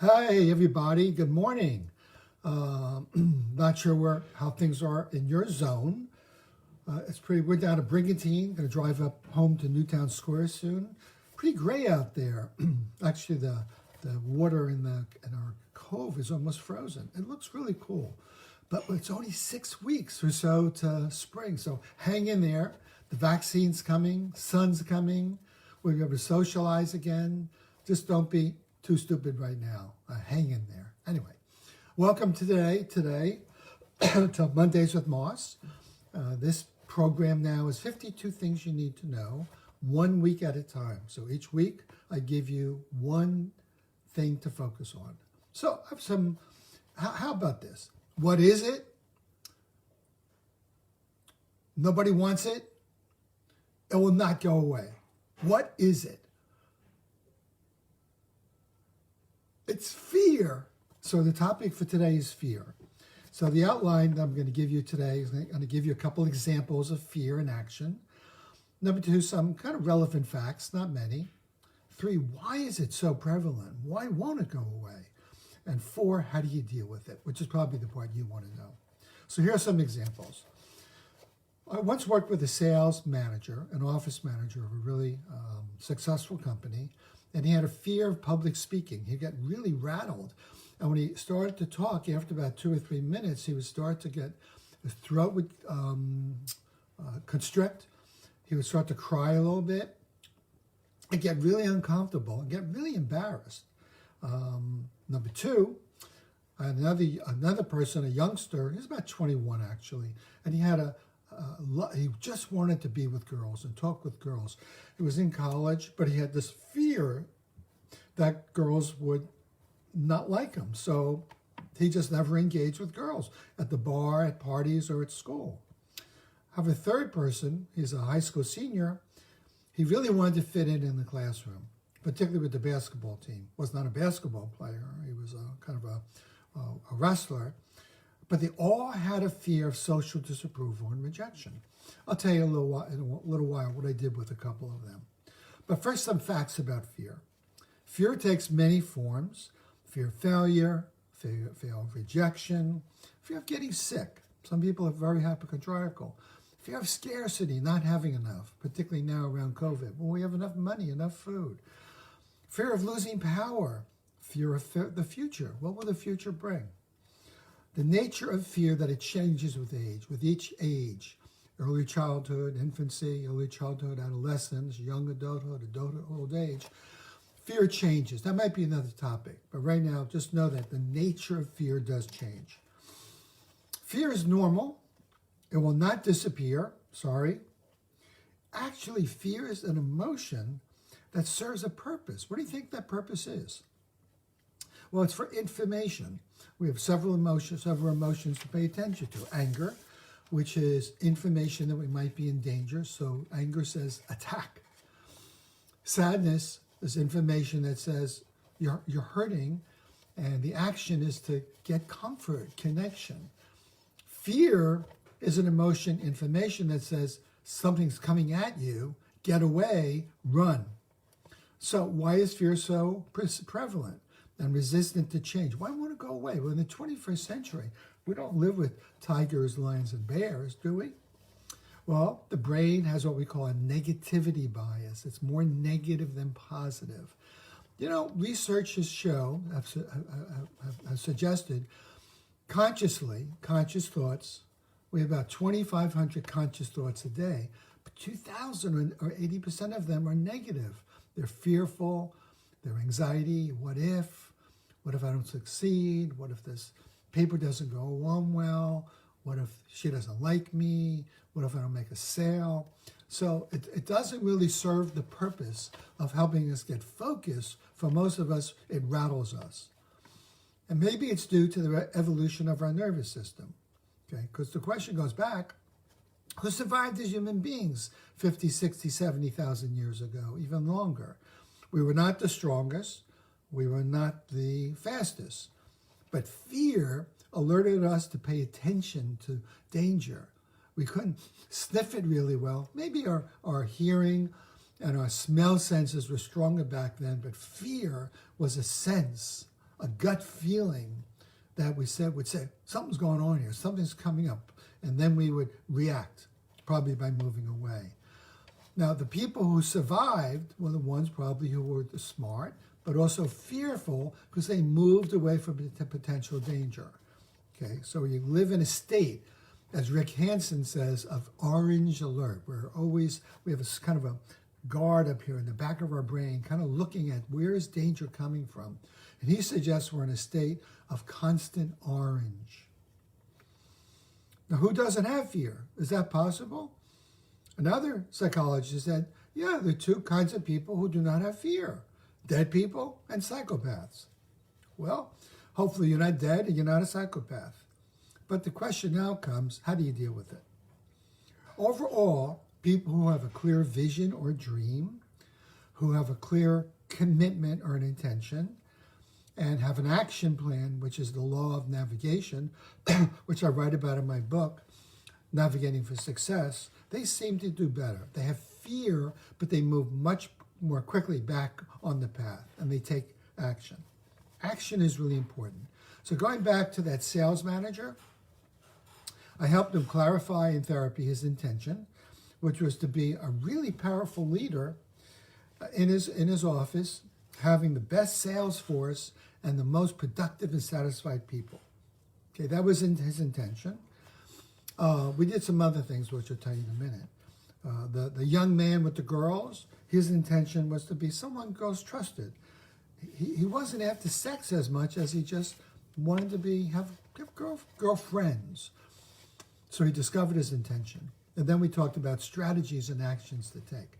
Hi, everybody. Good morning. Not sure how things are in your zone. It's pretty. We're down to Brigantine. Going to drive up home to Newtown Square soon. Pretty gray out there. Actually, the water in our cove is almost frozen. It looks really cool, but it's only 6 weeks or so to spring. So hang in there. The vaccine's coming. Sun's coming. We're going to socialize again. Just don't be too stupid right now. Hang in there. Anyway, welcome today to Mondays with Moss. This program now is 52 things you need to know, 1 week at a time. So each week I give you one thing to focus on. So I have some, how about this? What is it? Nobody wants it. It will not go away. What is it? It's fear. So the topic for today is fear. So the outline that I'm going to give you today is going to give you a couple examples of fear in action. Number 2, some kind of relevant facts, not many. 3, why is it so prevalent? Why won't it go away? And 4, how do you deal with it? Which is probably the part you want to know. So here are some examples. I once worked with a sales manager, an office manager of a really successful company, and he had a fear of public speaking. He'd get really rattled. And when he started to talk, after about 2 or 3 minutes, he would start to get, his throat would constrict. He would start to cry a little bit and get really uncomfortable and get really embarrassed. Number 2, another person, a youngster, he's about 21 actually, and he just wanted to be with girls and talk with girls. He was in college, but he had this fear that girls would not like him. So he just never engaged with girls at the bar, at parties, or at school. I have a third person. He's a high school senior. He really wanted to fit in the classroom, particularly with the basketball team. Was not a basketball player. He was kind of a wrestler. But they all had a fear of social disapproval and rejection. I'll tell you in a little while what I did with a couple of them. But first, some facts about fear. Fear takes many forms. Fear of failure, fear of rejection, fear of getting sick. Some people are very hypochondriacal. Fear of scarcity, not having enough, particularly now around COVID, when we have enough money, enough food. Fear of losing power, fear of the future. What will the future bring? The nature of fear that it changes with age, with each age. Early childhood, infancy, early childhood, adolescence, young adulthood, adulthood, old age. Fear changes. That might be another topic. But right now, just know that the nature of fear does change. Fear is normal. It will not disappear. Sorry. Actually, fear is an emotion that serves a purpose. What do you think that purpose is? Well, it's for information. We have several emotions to pay attention to. Anger, which is information that we might be in danger. So anger says attack. Sadness is information that says you're hurting, and the action is to get comfort, connection. Fear is an emotion, information that says something's coming at you, get away, run. So why is fear so prevalent and resistant to change? Why won't it go away? Well, in the 21st century, we don't live with tigers, lions, and bears, do we? Well, the brain has what we call a negativity bias. It's more negative than positive. You know, researchers have suggested conscious thoughts, we have about 2,500 conscious thoughts a day, but 2,000 or 80% of them are negative. They're fearful, they're anxiety, what if I don't succeed? What if this paper doesn't go on well? What if she doesn't like me? What if I don't make a sale? So it doesn't really serve the purpose of helping us get focused. For most of us, it rattles us. And maybe it's due to the evolution of our nervous system. Okay, because the question goes back, who survived as human beings 50, 60, 70,000 years ago, even longer? We were not the strongest. We were not the fastest. But fear alerted us to pay attention to danger. We couldn't sniff it really well. Maybe our hearing and our smell senses were stronger back then, but fear was a sense a gut feeling that would say, something's going on here, something's coming up. And then we would react, probably by moving away. Now, the people who survived were the ones probably who were smart, but also fearful because they moved away from the potential danger. Okay, so you live in a state, as Rick Hansen says, of orange alert. We have a kind of a guard up here in the back of our brain, kind of looking at where is danger coming from. And he suggests we're in a state of constant orange. Now, who doesn't have fear? Is that possible? Another psychologist said, yeah, there are two kinds of people who do not have fear: dead people and psychopaths. Well, hopefully you're not dead and you're not a psychopath. But the question now comes, how do you deal with it? Overall, people who have a clear vision or dream, who have a clear commitment or an intention, and have an action plan, which is the law of navigation, which I write about in my book, Navigating for Success, they seem to do better. They have fear, but they move much more quickly back on the path, and they take action. Action is really important. So going back to that sales manager, I helped him clarify in therapy his intention, which was to be a really powerful leader in his office, having the best sales force and the most productive and satisfied people. Okay, that was his intention. We did some other things, which I'll tell you in a minute. The young man with the girls, his intention was to be someone girls trusted. He wasn't after sex as much as he just wanted to have girlfriends. So he discovered his intention. And then we talked about strategies and actions to take.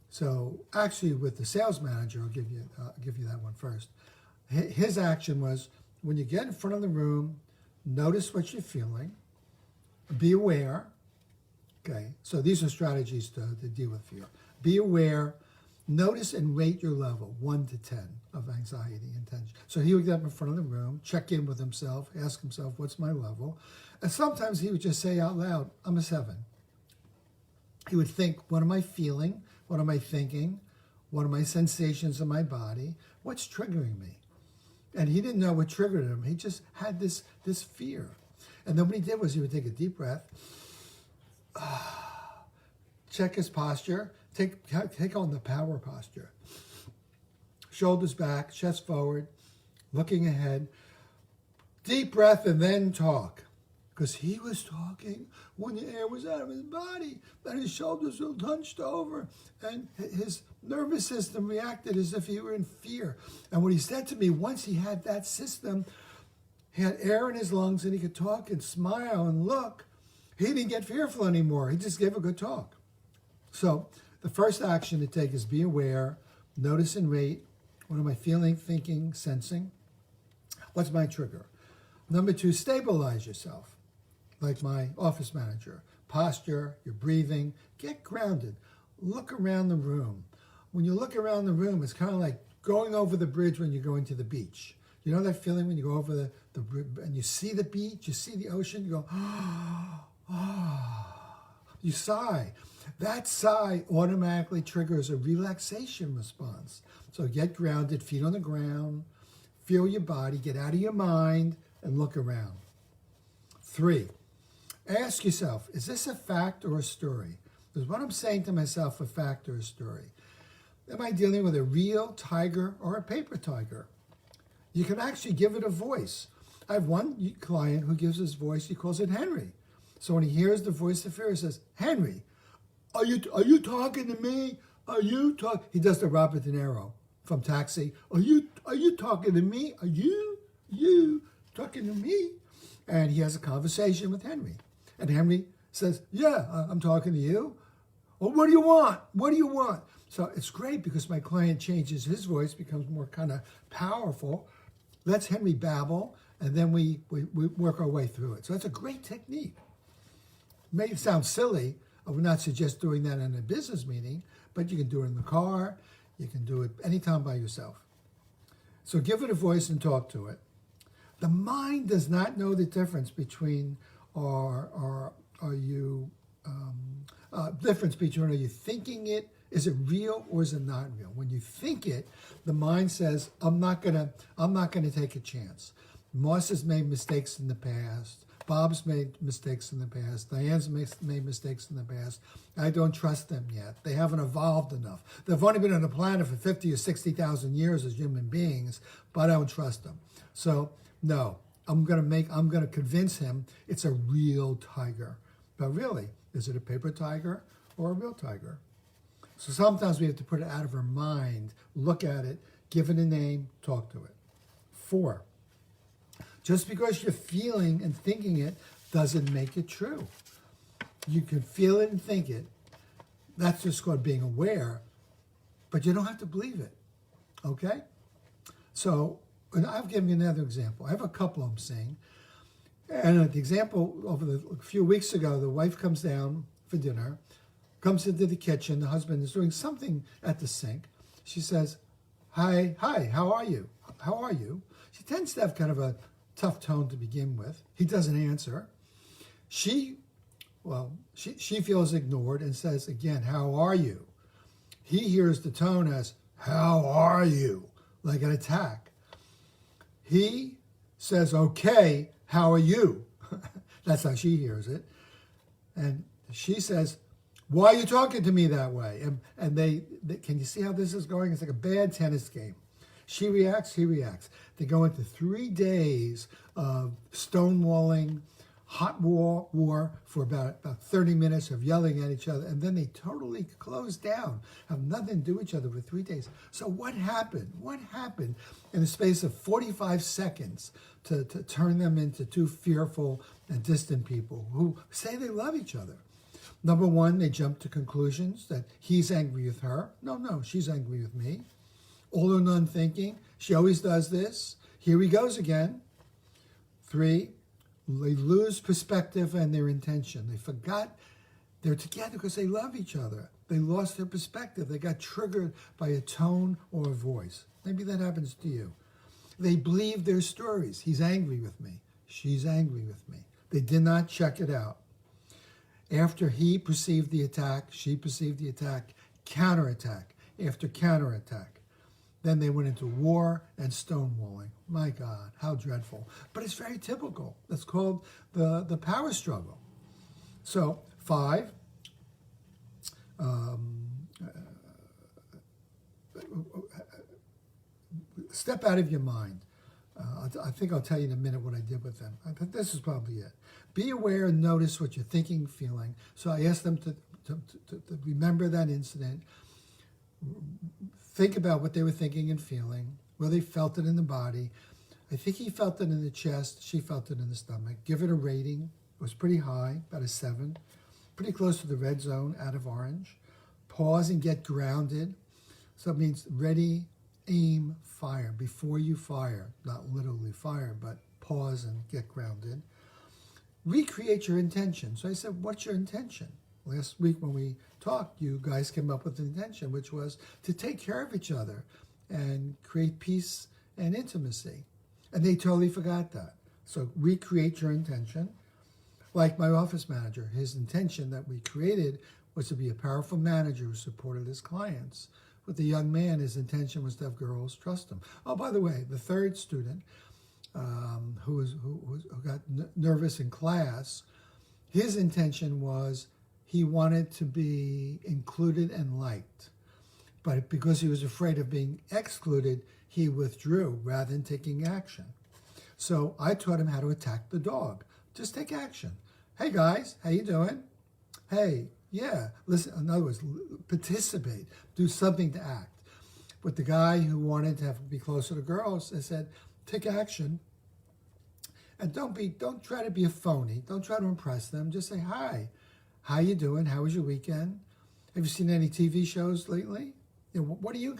So actually with the sales manager, I'll give you that one first. His action was, when you get in front of the room, notice what you're feeling, be aware. Okay, so these are strategies to deal with fear. Be aware, notice and rate your level, 1 to 10 of anxiety and tension. So he would get up in front of the room, check in with himself, ask himself, what's my level? And sometimes he would just say out loud, I'm a 7. He would think, what am I feeling? What am I thinking? What are my sensations in my body? What's triggering me? And he didn't know what triggered him. He just had this fear. And then what he did was he would take a deep breath, check his posture, take on the power posture. Shoulders back, chest forward, looking ahead. Deep breath and then talk. Because he was talking when the air was out of his body, and his shoulders were hunched over, and his nervous system reacted as if he were in fear. And what he said to me, once he had that system, he had air in his lungs and he could talk and smile and look, he didn't get fearful anymore. He just gave a good talk. So the first action to take is be aware, notice and rate. What am I feeling, thinking, sensing? What's my trigger? Number 2, stabilize yourself. Like my office manager, posture, your breathing, get grounded. Look around the room. When you look around the room, it's kind of like going over the bridge when you're going to the beach. You know that feeling when you go over the bridge and you see the beach, you see the ocean, you go, you sigh. That sigh automatically triggers a relaxation response. So get grounded, feet on the ground, feel your body, get out of your mind, and look around. 3, ask yourself, is this a fact or a story? Is what I'm saying to myself a fact or a story? Am I dealing with a real tiger or a paper tiger? You can actually give it a voice. I have one client who gives his voice, he calls it Henry. So when he hears the voice of fear, he says, Henry, are you talking to me? Are you talking? He does the Robert De Niro from Taxi. Are you talking to me? Are you talking to me? And he has a conversation with Henry. And Henry says, yeah, I'm talking to you. Well, what do you want? What do you want? So it's great because my client changes his voice, becomes more kind of powerful, lets Henry babble, and then we work our way through it. So that's a great technique. It may sound silly. I would not suggest doing that in a business meeting, but you can do it in the car. You can do it anytime by yourself. So give it a voice and talk to it. The mind does not know the difference between are you thinking it Is it real or is it not real? When you think it, the mind says, I'm not gonna take a chance. Moss has made mistakes in the past. Bob's made mistakes in the past. Diane's made mistakes in the past. I don't trust them yet. They haven't evolved enough. They've only been on the planet for 50 or 60,000 years as human beings, but I don't trust them. So no, I'm gonna convince him it's a real tiger. But really, is it a paper tiger or a real tiger? So sometimes we have to put it out of our mind, look at it, give it a name, talk to it. 4, just because you're feeling and thinking it doesn't make it true. You can feel it and think it. That's just called being aware, but you don't have to believe it, okay? So, and I'll give you another example. I have a couple I'm seeing. And the example, a few weeks ago, the wife comes down for dinner, comes into the kitchen. The husband is doing something at the sink. She says, hi, how are you? How are you? She tends to have kind of a tough tone to begin with. He doesn't answer. She feels ignored and says again, how are you? He hears the tone as, how are you? Like an attack. He says, okay, how are you? That's how she hears it. And she says, why are you talking to me that way? And they can you see how this is going? It's like a bad tennis game. She reacts, he reacts. They go into 3 days of stonewalling, hot war for about 30 minutes of yelling at each other, and then they totally close down, have nothing to do with each other for 3 days. So what happened? What happened in the space of 45 seconds to turn them into two fearful and distant people who say they love each other? Number one, they jump to conclusions that he's angry with her. No, she's angry with me. All or none thinking. She always does this. Here he goes again. 3, they lose perspective and their intention. They forgot they're together because they love each other. They lost their perspective. They got triggered by a tone or a voice. Maybe that happens to you. They believe their stories. He's angry with me. She's angry with me. They did not check it out. After he perceived the attack, she perceived the attack, counterattack after counterattack. Then they went into war and stonewalling. My God, how dreadful. But it's very typical. That's called the power struggle. So, 5, step out of your mind. I think I'll tell you in a minute what I did with them. I think this is probably it. Be aware and notice what you're thinking, feeling. So I asked them to remember that incident. Think about what they were thinking and feeling, where they felt it in the body. I think he felt it in the chest. She felt it in the stomach. Give it a rating. It was pretty high, about a 7. Pretty close to the red zone, out of orange. Pause and get grounded. So it means ready, aim, fire. Before you fire, not literally fire, but pause and get grounded. Recreate your intention. So I said, what's your intention? Last week when we talked, you guys came up with an intention, which was to take care of each other and create peace and intimacy. And they totally forgot that. So recreate your intention. Like my office manager, his intention that we created was to be a powerful manager who supported his clients. With the young man, his intention was to have girls trust him. Oh, by the way, the third student who got nervous in class, his intention was he wanted to be included and liked. But because he was afraid of being excluded, he withdrew rather than taking action. So I taught him how to attack the dog. Just take action. Hey guys, how you doing? Hey, yeah, listen, in other words, participate, do something to act. But the guy who wanted to be closer to girls, I said, take action. And don't try to be a phony. Don't try to impress them. Just say, hi, how you doing? How was your weekend? Have you seen any TV shows lately? You know, what are you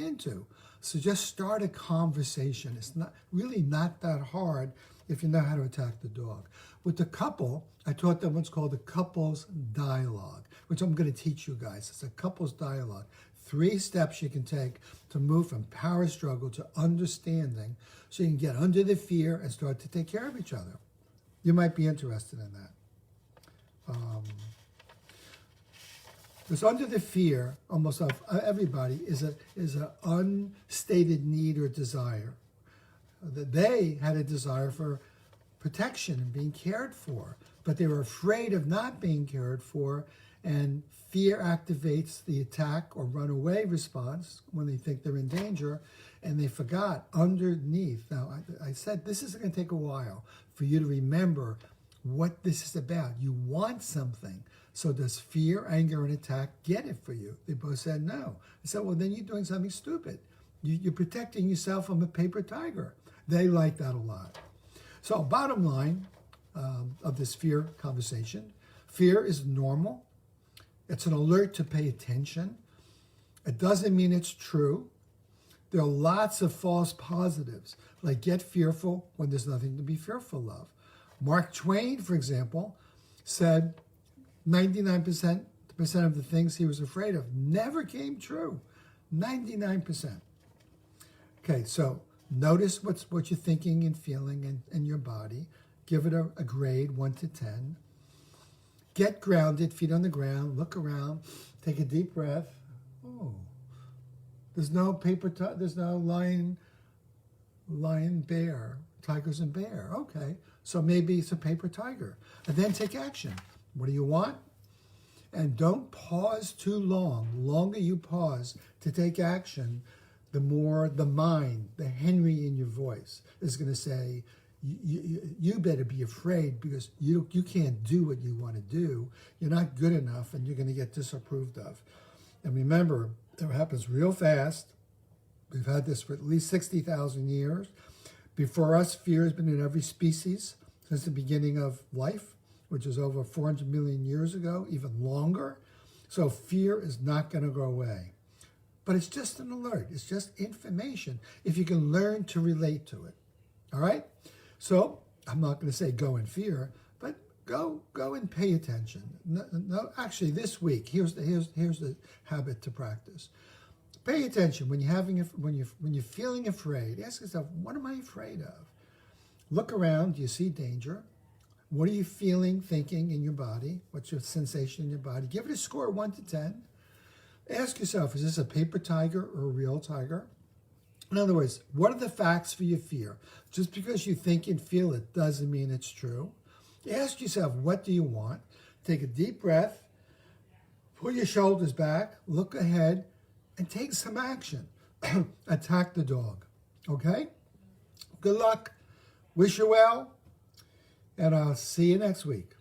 into? So just start a conversation. It's not that hard if you know how to attack the dog. With the couple, I taught them what's called a couples dialogue, which I'm going to teach you guys. It's a couples dialogue. 3 steps you can take to move from power struggle to understanding so you can get under the fear and start to take care of each other. You might be interested in that. Because under the fear, almost of everybody, is a unstated need or desire. That they had a desire for protection and being cared for, but they were afraid of not being cared for, and fear activates the attack or run away response when they think they're in danger, and they forgot underneath. Now, I said this is going to take a while for you to remember what this is about. You want something. So does fear, anger, and attack get it for you? They both said no. I said, well, then you're doing something stupid. You're protecting yourself from a paper tiger. They like that a lot. So bottom line of this fear conversation, fear is normal. It's an alert to pay attention. It doesn't mean it's true. There are lots of false positives, like get fearful when there's nothing to be fearful of. Mark Twain, for example, said 99% of the things he was afraid of never came true. 99%. Okay, so notice what you're thinking and feeling in your body. Give it a grade, 1 to 10. Get grounded, feet on the ground, look around, take a deep breath. Oh, there's no there's no lion, bear, tigers and bear. Okay, so maybe it's a paper tiger. And then take action. What do you want? And don't pause too long. The longer you pause to take action, the more the mind, the Henry in your voice, is going to say, you better be afraid because you can't do what you want to do. You're not good enough, and you're going to get disapproved of. And remember, it happens real fast. We've had this for at least 60,000 years. Before us, fear has been in every species since the beginning of life, which is over 400 million years ago, even longer. So fear is not going to go away. But it's just an alert. It's just information if you can learn to relate to it. All right? So I'm not going to say go in fear, but go and pay attention. No, actually, this week, here's the habit to practice. Pay attention when you're feeling afraid. Ask yourself, what am I afraid of? Look around. Do you see danger? What are you feeling, thinking in your body? What's your sensation in your body? Give it a score, 1 to 10. Ask yourself, is this a paper tiger or a real tiger? In other words, what are the facts for your fear? Just because you think and feel it doesn't mean it's true. Ask yourself, what do you want? Take a deep breath, pull your shoulders back, look ahead, and take some action. Attack the dog. Okay? Good luck. Wish you well. And I'll see you next week.